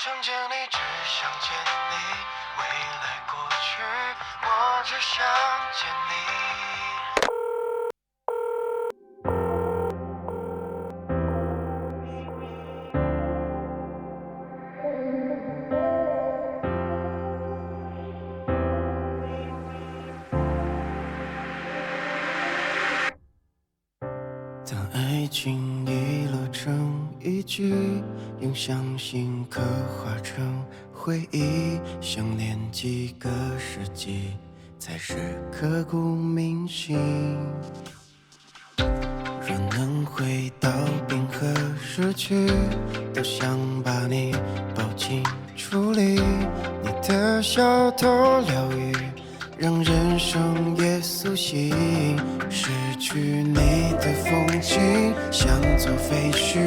想见你，只想见你，未来过去，我只想见你。当爱情遗落成一句，用相信刻画成回忆，相恋几个世纪，才是刻骨铭心。若能回到冰河时区，都想把你抱进处里，你的笑多疗愈，让人生也苏醒。失去你的风景，像座废墟，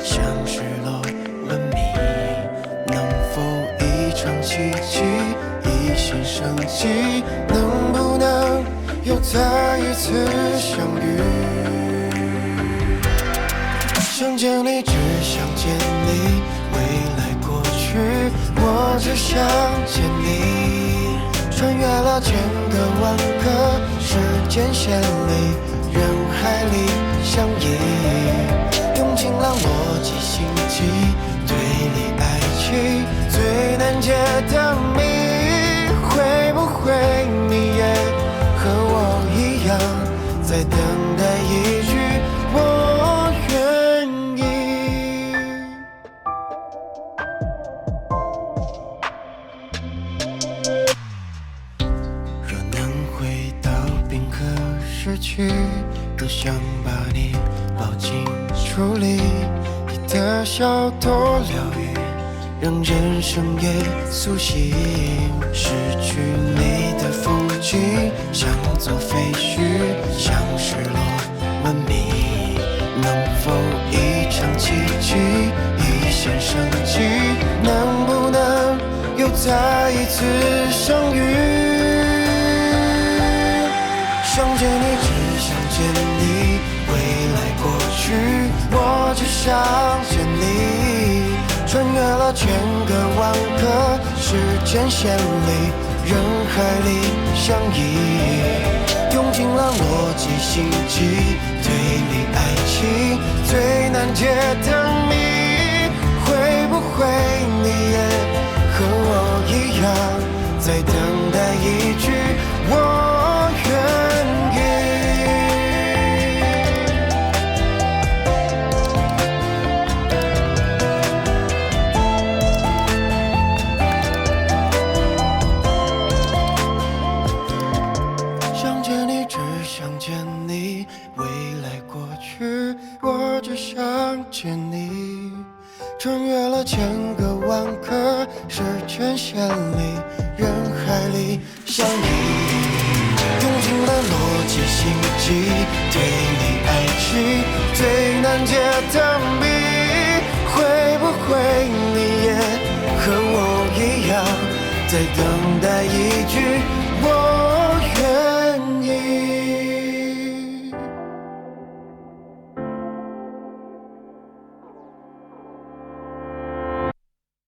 像失落文明。能否一场奇迹，一线生机？能不能又再一次相遇？想见你，只想见你，未来过去，我只想见你。穿越了千个万个时间线里，人海里相依，用尽了逻辑心机，推理爱情最难解的谜。会不会你也和我一样，在等待一句我愿意？若能回到冰河时期，都想把你抱进处里，你的笑多疗愈，让人生也苏醒。失去你的风景，像座废墟，像失落文明。能否一场奇迹，一线生机？能不能又再一次相遇？想见你，只想见你，未来过去，我只想见你。穿越了千个万个时间线里，人海里相依，用尽了逻辑心机，推理爱情最难解的谜。会不会你也和我一样，在等待一句我愿意？想见你，只想见你，未来过去，我只想见你。穿越了千个万个时间线里，人海里相依，用尽了逻辑心机，推理爱情最难解的谜。会不会你也和我一样，在等